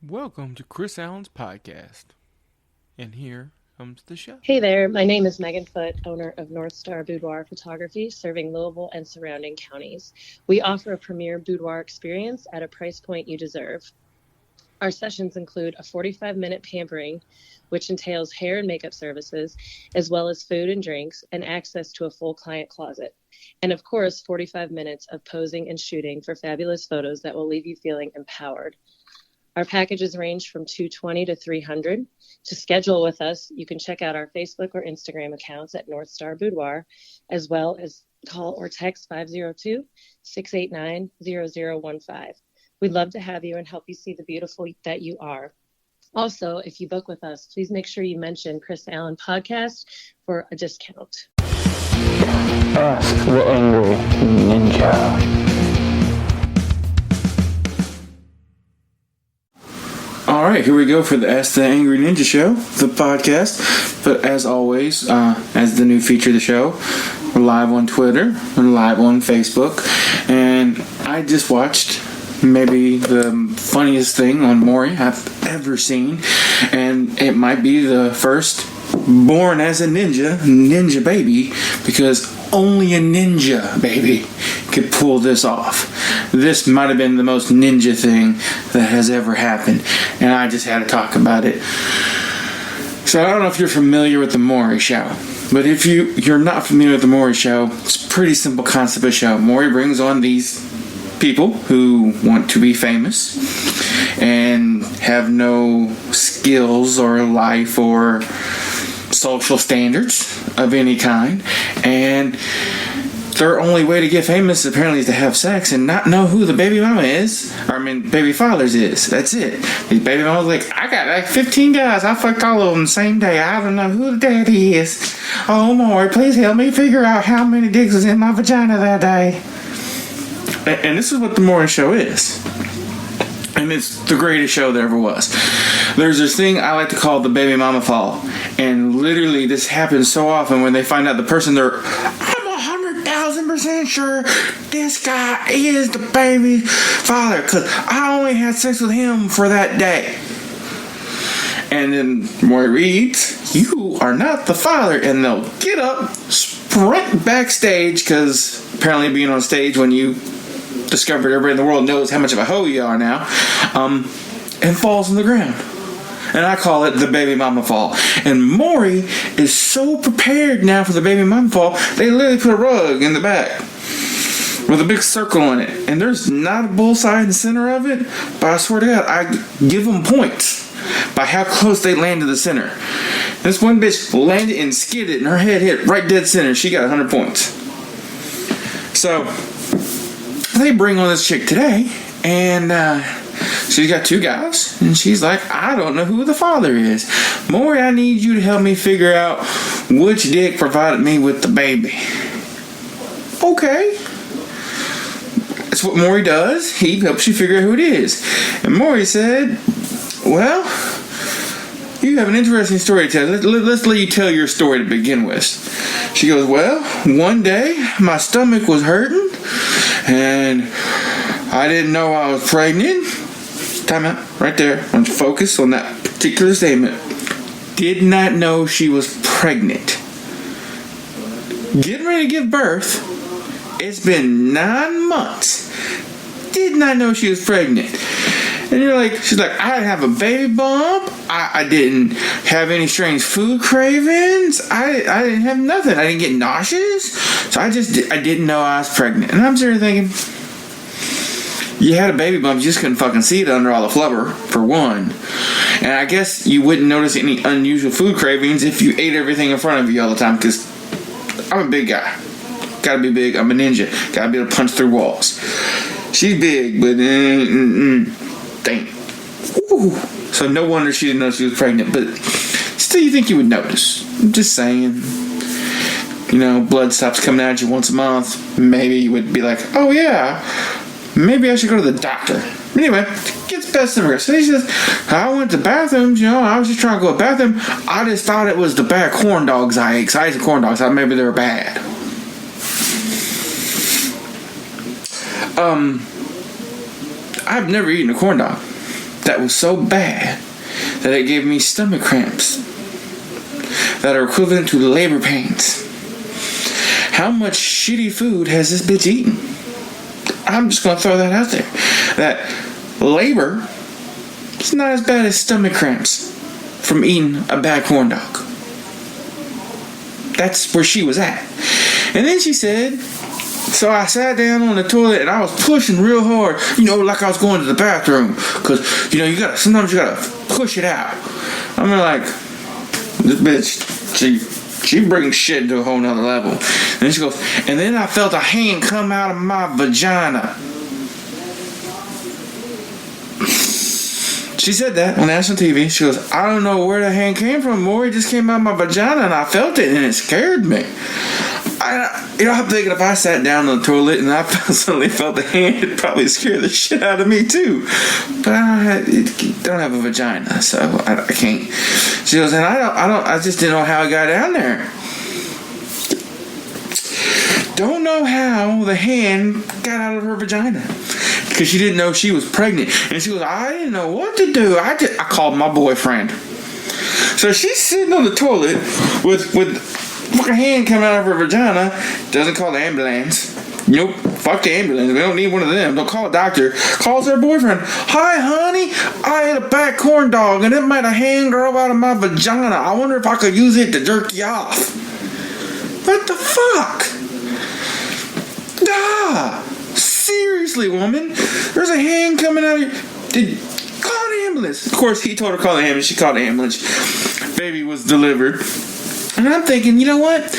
Welcome to Chris Allen's podcast. And here comes the show. Hey there, my name is Megan Foote, owner of North Star Boudoir Photography, serving Louisville and surrounding counties. We offer a premier boudoir experience at a price point you deserve. Our sessions include a 45-minute pampering, which entails hair and makeup services, as well as food and drinks, and access to a full client closet. And of course, 45 minutes of posing and shooting for fabulous photos that will leave you feeling empowered. Our packages range from $220 to $300. To schedule with us, you can check out our Facebook or Instagram accounts at North Star Boudoir, as well as call or text 502-689-0015. We'd love to have you and help you see the beautiful that you are. Also, if you book with us, please make sure you mention Chris Allen Podcast for a discount. Ask the Angry Ninja. All right, here we go for the Ask the Angry Ninja Show, the podcast. But as always, as the new feature of the show, we're live on Twitter, we're live on Facebook, and I just watched maybe the funniest thing on Maury I've ever seen, and it might be the first born as a ninja baby, because only a ninja baby could pull this off. This might have been the most ninja thing that has ever happened, and I just had to talk about it. So I don't know if you're familiar with the Maury Show, but if you're not familiar with the Maury Show, it's a pretty simple concept of show. Maury brings on these people who want to be famous and have no skills or life or social standards of any kind, and their only way to get famous apparently is to have sex and not know who the baby mama is, baby fathers is. That's it. These baby mamas like, I got like 15 guys, I fucked all of them the same day, I don't know who the daddy is. Oh Lord, please help me figure out how many dicks was in my vagina that day. And this is what the Maury Show is. And it's the greatest show there ever was. There's this thing I like to call the baby mama fall. And literally this happens so often when they find out the person I'm 1,000% sure this guy is the baby father, because I only had sex with him for that day. And then Maury reads, you are not the father. And they'll get up, sprint backstage, because apparently being on stage when you discovered everybody in the world knows how much of a hoe you are now, and falls on the ground. And I call it the baby mama fall. And Maury is so prepared now for the baby mama fall, they literally put a rug in the back with a big circle on it. And there's not a bullseye in the center of it, but I swear to God, I give them points by how close they land to the center. This one bitch landed and skidded, and her head hit right dead center. She got 100 points. So they bring on this chick today, and she's got two guys, and she's like, I don't know who the father is. Maury, I need you to help me figure out which dick provided me with the baby. Okay. That's what Maury does. He helps you figure out who it is. And Maury said, well, you have an interesting story to tell. Let's let you tell your story to begin with. She goes, well, one day my stomach was hurting, and I didn't know I was pregnant. Time out. Right there. I want to focus on that particular statement. Did not know she was pregnant. Getting ready to give birth. It's been 9 months. Did not know she was pregnant. And you're like, she's like, I didn't have a baby bump. I didn't have any strange food cravings. I didn't have nothing. I didn't get nauseous. So I didn't know I was pregnant. And I'm sitting there thinking, you had a baby bump, you just couldn't fucking see it under all the flubber, for one. And I guess you wouldn't notice any unusual food cravings if you ate everything in front of you all the time, because I'm a big guy. Gotta be big. I'm a ninja. Gotta be able to punch through walls. She's big, but dang. Ooh. So no wonder she didn't know she was pregnant, but still you think you would notice. I'm just saying. You know, blood stops coming out at you once a month. Maybe you would be like, oh yeah, maybe I should go to the doctor. Anyway, gets best of her. So he says, I went to bathrooms, I was just trying to go to the bathroom. I just thought it was the bad corn dogs I ate. Because I ate the corn dogs. I thought maybe they were bad. I've never eaten a corn dog. that was so bad that it gave me stomach cramps that are equivalent to labor pains. How much shitty food has this bitch eaten? I'm just going to throw that out there. That labor is not as bad as stomach cramps from eating a bad corn dog. That's where she was at. And then she said, so I sat down on the toilet and I was pushing real hard, like I was going to the bathroom. Because, sometimes you gotta push it out. I'm like, this bitch, she brings shit to a whole nother level. And then she goes, and then I felt a hand come out of my vagina. She said that on national TV. She goes, I don't know where the hand came from, Maury. It just came out of my vagina and I felt it and it scared me. I'm thinking if I sat down on the toilet and I suddenly felt the hand, it'd probably scare the shit out of me too. But I don't have a vagina, so I can't. She goes, and I just didn't know how it got down there. Don't know how the hand got out of her vagina. Because she didn't know she was pregnant. And she goes, I didn't know what to do. I called my boyfriend. So she's sitting on the toilet with fucking hand coming out of her vagina. Doesn't call the ambulance. Nope. Fuck the ambulance. We don't need one of them. Don't call a doctor. Calls her boyfriend. Hi, honey. I ate a bad corn dog and it made a hand grow out of my vagina. I wonder if I could use it to jerk you off. What the fuck? Ah! Seriously, woman. There's a hand coming out of your... Call the ambulance. Of course, he told her to call the ambulance. She called the ambulance. Baby was delivered. And I'm thinking, you know what?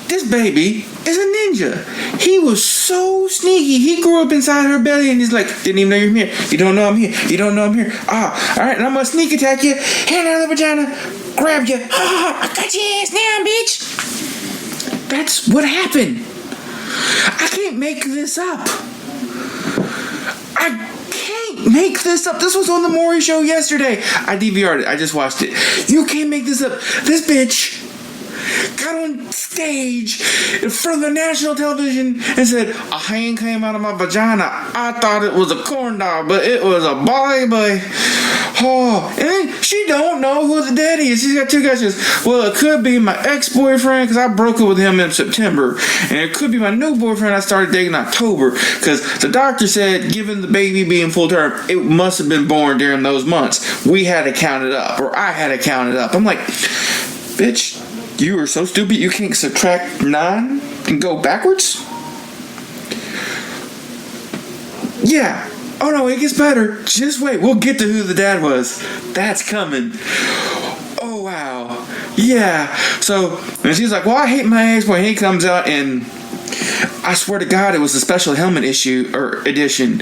This baby is a ninja. He was so sneaky. He grew up inside her belly and he's like, didn't even know you're here. You don't know I'm here. You don't know I'm here. Alright, and I'm gonna sneak attack you. Hand out of the vagina. Grab you. I got your ass now, bitch. That's what happened. I can't make this up. I can't make this up. This was on the Maury show yesterday. I DVR'd it. I just watched it. You can't make this up. This bitch got on stage in front of the national television and said, a hand came out of my vagina. I thought it was a corn dog, but it was a boy. Oh, and then she don't know who the daddy is. She's got two guys. She goes, well, it could be my ex-boyfriend because I broke up with him in September. And it could be my new boyfriend I started dating in October because the doctor said, given the baby being full term, it must have been born during those months. We had to count it up, or I had to count it up. I'm like, bitch, you are so stupid you can't subtract 9 and go backwards? Yeah. Oh no, it gets better. Just wait. We'll get to who the dad was. That's coming. Oh wow. Yeah. So, and she's like, well, I hate my ex-boyfriend. He comes out and I swear to God, it was a special helmet edition.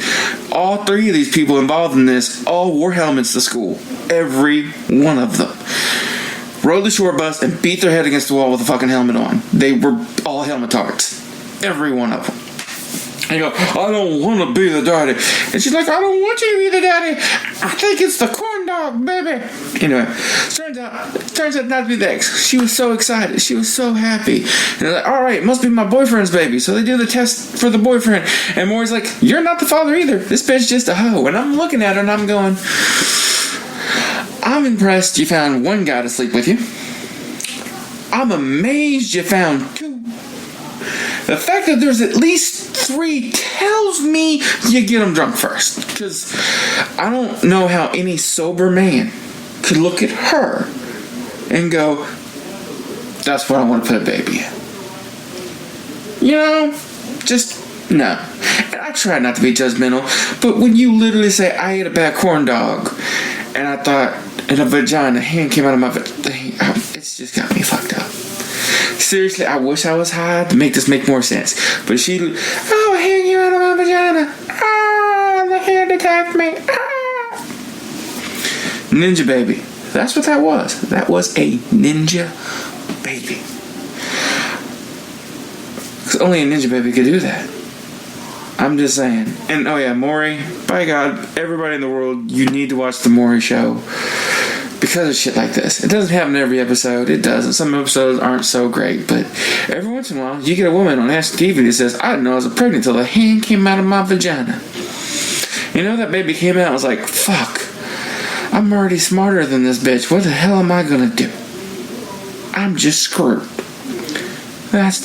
All 3 of these people involved in this all wore helmets to school. Every one of them. Rode the short bus and beat their head against the wall with a fucking helmet on. They were all helmet-tards. Every one of them. And you go, I don't want to be the daddy. And she's like, I don't want you to be the daddy. I think it's the corn dog, baby. Anyway, turns out not to be the ex. She was so excited. She was so happy. And they're like, all right, it must be my boyfriend's baby. So they do the test for the boyfriend. And Maury's like, you're not the father either. This bitch just a hoe. And I'm looking at her and I'm going, I'm impressed you found one guy to sleep with you. I'm amazed you found 2. The fact that there's at least 3 tells me you get them drunk first. Because I don't know how any sober man could look at her and go, that's what I want to put a baby in. Just no. And I try not to be judgmental, but when you literally say, I ate a bad corn dog, and I thought, in a vagina, a hand came out of my vagina, it's just got me fucked up. Seriously, I wish I was high to make this make more sense. But a hand came out of my vagina. The hand attacked me. Ninja baby. That's what that was. That was a ninja baby. Because only a ninja baby could do that. I'm just saying. And oh yeah, Maury, by God, everybody in the world, you need to watch the Maury show. Because of shit like this. It doesn't happen every episode. It doesn't. Some episodes aren't so great. But every once in a while, you get a woman on national TV that says, I didn't know I was pregnant until the hand came out of my vagina. That baby came out, I was like, fuck. I'm already smarter than this bitch. What the hell am I gonna do? I'm just screwed. That's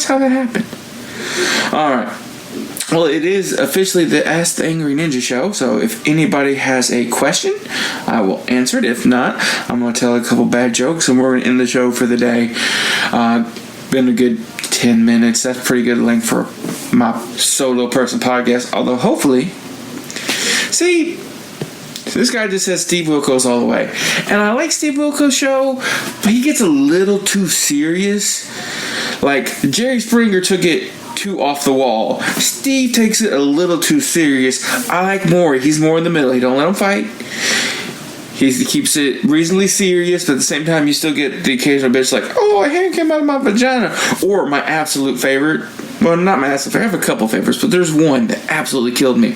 how that happened. Alright. Well, it is officially the Ask the Angry Ninja show, so if anybody has a question, I will answer it. If not, I'm going to tell a couple bad jokes, and we're going to end the show for the day. Been a good 10 minutes. That's pretty good length for my solo person podcast, although hopefully... See, this guy just says Steve Wilkos all the way. And I like Steve Wilkos' show, but he gets a little too serious. Like, Jerry Springer took it too off the wall. Steve takes it a little too serious. I like Maury. He's more in the middle. He don't let him fight. He keeps it reasonably serious, but at the same time, you still get the occasional bitch like, oh, a hand came out of my vagina. Or my absolute favorite. Well, not my absolute favorite. I have a couple favorites, but there's one that absolutely killed me.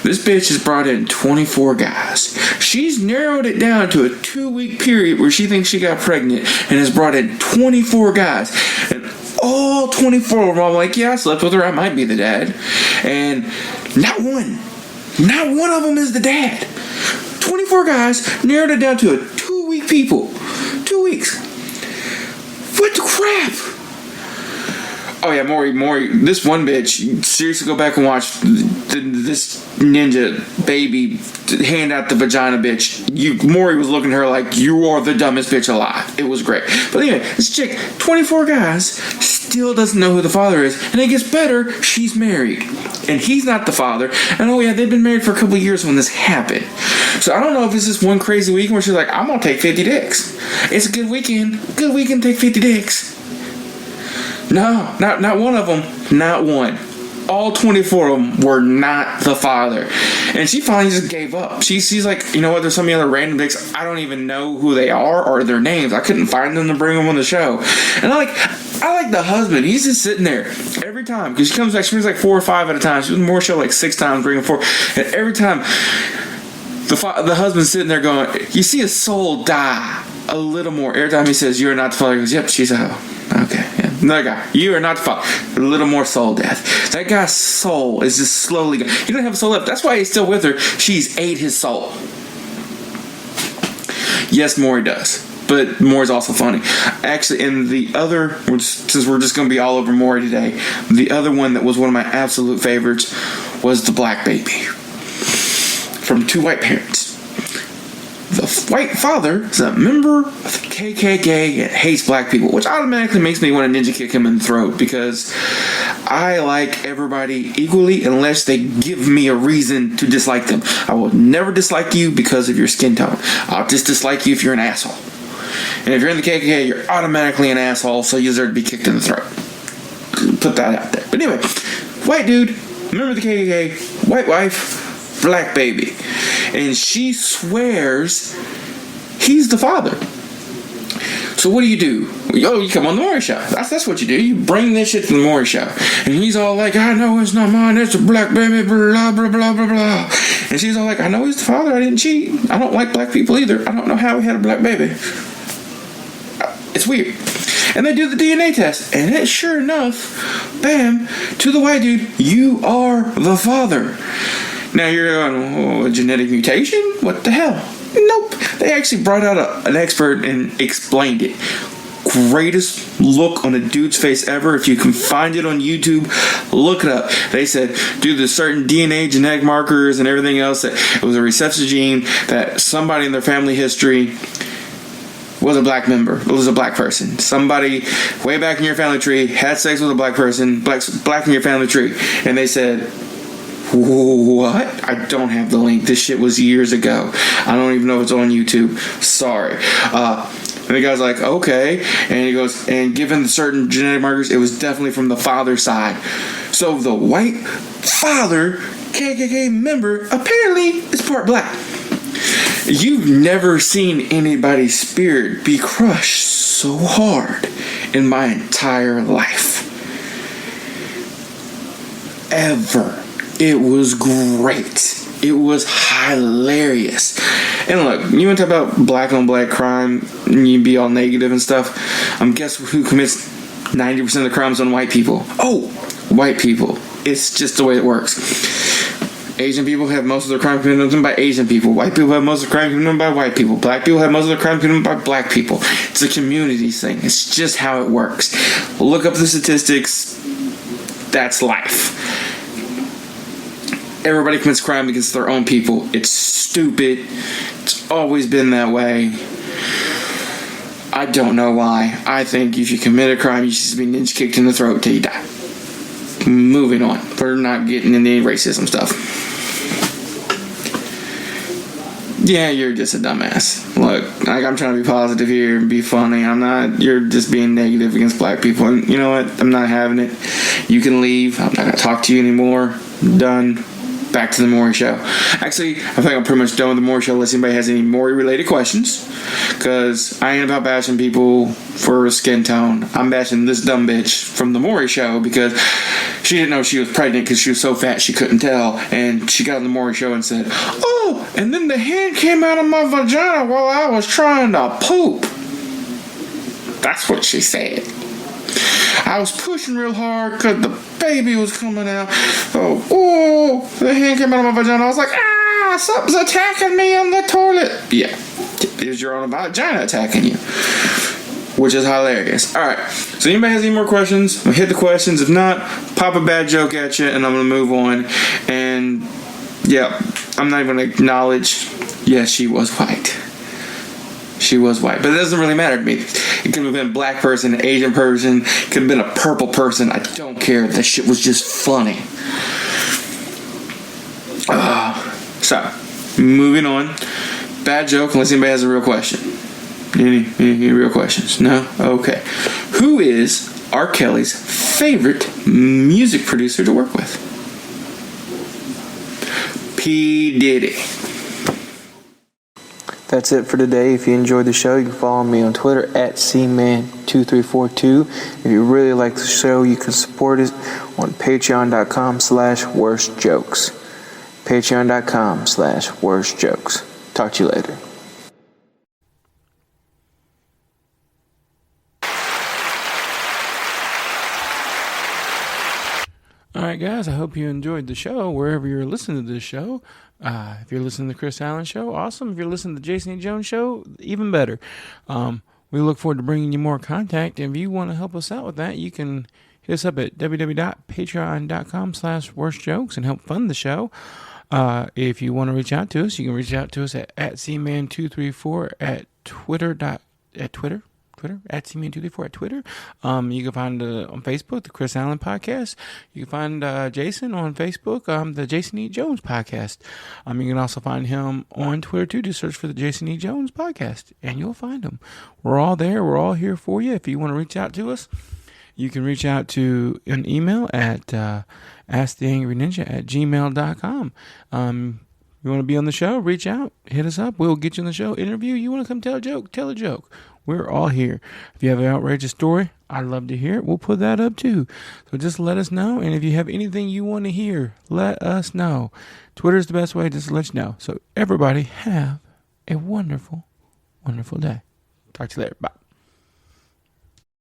This bitch has brought in 24 guys. She's narrowed it down to a 2-week period where she thinks she got pregnant and has brought in 24 guys. And all 24 of them, I'm like, yeah, I slept with her. I might be the dad. And not one of them is the dad. 24 guys narrowed it down to a 2-week people. 2 weeks. What the crap? Oh yeah, Maury, this one bitch, seriously go back and watch this ninja baby hand out the vagina bitch. Maury was looking at her like, you are the dumbest bitch alive. It was great. But anyway, this chick, 24 guys, still doesn't know who the father is, and it gets better, she's married. And he's not the father, and oh yeah, they've been married for a couple of years when this happened. So I don't know if it's just one crazy weekend where she's like, I'm gonna take 50 dicks. It's a good weekend, take 50 dicks. No, not one of them. Not one. All 24 of them were not the father. And she finally just gave up. She's like, you know what, there's so many other random dicks, I don't even know who they are or their names. I couldn't find them to bring them on the show. And I like the husband. He's just sitting there every time. Because she comes back, she brings like 4 or 5 at a time. She was more show like 6 times, bringing 4. And every time, the husband's sitting there going, you see his soul die a little more. Every time he says, you're not the father, he goes, yep, she's a hoe. Okay, yeah. Another guy, you are not the father. A little more soul death. That guy's soul is just slowly going. He doesn't have a soul left. That's why he's still with her. She's ate his soul. Yes, Maury does. But Maury's also funny. Actually, in the other, since we're just going to be all over Maury today, the other one that was one of my absolute favorites was the black baby. From 2 white parents. The white father is a member of the KKK and hates black people, which automatically makes me want to ninja kick him in the throat because I like everybody equally unless they give me a reason to dislike them. I will never dislike you because of your skin tone. I'll just dislike you if you're an asshole. And if you're in the KKK, you're automatically an asshole, so you deserve to be kicked in the throat. Put that out there. But anyway, white dude, member of the KKK, white wife, black baby. And she swears he's the father. So what do? You come on the Maury show. That's what you do. You bring this shit to the Maury show. And he's all like, I know it's not mine. It's a black baby, blah, blah, blah, blah, blah. And she's all like, I know he's the father. I didn't cheat. I don't like black people either. I don't know how he had a black baby. It's weird. And they do the DNA test. And it sure enough, bam, to the white dude, you are the father. Now you're going, a genetic mutation? What the hell? Nope. They actually brought out an expert and explained it. Greatest look on a dude's face ever. If you can find it on YouTube, look it up. They said, due to certain DNA genetic markers and everything else, that it was a recessive gene, that somebody in their family history was a black member. It was a black person. Somebody way back in your family tree had sex with a black person, black in your family tree. And they said, what? I don't have the link. This shit was years ago. I don't even know if it's on YouTube. Sorry. And the guy's like, okay. And he goes, and given certain genetic markers, it was definitely from the father's side. So the white father, KKK member, apparently is part black. You've never seen anybody's spirit be crushed so hard in my entire life. Ever. It was great. It was hilarious. And look, you want to talk about black on black crime and you be all negative and stuff? Guess who commits 90% of the crimes on white people? Oh, white people. It's just the way it works. Asian people have most of their crime committed by Asian people. White people have most of their crime committed by white people. Black people have most of their crime committed by black people. It's a community thing. It's just how it works. Look up the statistics. That's life. Everybody commits crime against their own people. It's stupid. It's always been that way. I don't know why. I think if you commit a crime, you should be ninja kicked in the throat till you die. Moving on. We're not getting into any racism stuff. Yeah, you're just a dumbass. Look, I'm trying to be positive here and be funny. I'm not. You're just being negative against black people. And you know what? I'm not having it. You can leave. I'm not going to talk to you anymore. Done. Back to the Maury Show. Actually, I think I'm pretty much done with the Maury Show unless anybody has any Maury-related questions. Because I ain't about bashing people for skin tone. I'm bashing this dumb bitch from the Maury Show because she didn't know she was pregnant because she was so fat she couldn't tell. And she got on the Maury Show and said, "Oh, and then the hand came out of my vagina while I was trying to poop." That's what she said. I was pushing real hard because the baby was coming out. Oh, the hand came out of my vagina. I was like, something's attacking me in the toilet. Yeah, it was your own vagina attacking you, which is hilarious. All right, so anybody has any more questions? I'll hit the questions. If not, pop a bad joke at you, and I'm going to move on. And, yeah, I'm not even going to acknowledge, yes, she was white. She was white, but it doesn't really matter to me. It could have been a black person, an Asian person, could have been a purple person. I don't care. That shit was just funny. So, moving on. Bad joke, unless anybody has a real question. Any real questions? No? Okay. Who is R. Kelly's favorite music producer to work with? P. Diddy. That's it for today. If you enjoyed the show, you can follow me on Twitter at cman2342. If you really like the show, you can support it on patreon.com/worstjokes. patreon.com/worstjokes. Talk to you later. All right, guys, I hope you enjoyed the show wherever you're listening to this show. If you're listening to the Chris Allen Show, awesome. If you're listening to the Jason E. Jones Show, even better. We look forward to bringing you more contact. If you want to help us out with that, you can hit us up at www.patreon.com/worstjokes and help fund the show. If you want to reach out to us, you can reach out to us at cman234 at Twitter, at cman234 at Twitter. You can find on Facebook, the Chris Allen Podcast. You can find Jason on Facebook, the Jason E. Jones Podcast. You can also find him on Twitter too. Just search for the Jason E. Jones Podcast and you'll find him. We're all there. We're all here for you. If you want to reach out to us, you can reach out to an email at asktheangryninja@gmail.com. You want to be on the show, reach out, hit us up. We'll get you on the show, interview. You want to come tell a joke, tell a joke. We're all here. If you have an outrageous story, I'd love to hear it. We'll put that up too. So just let us know. And if you have anything you want to hear, let us know. Twitter's the best way just to let you know. So everybody have a wonderful, wonderful day. Talk to you later. Bye.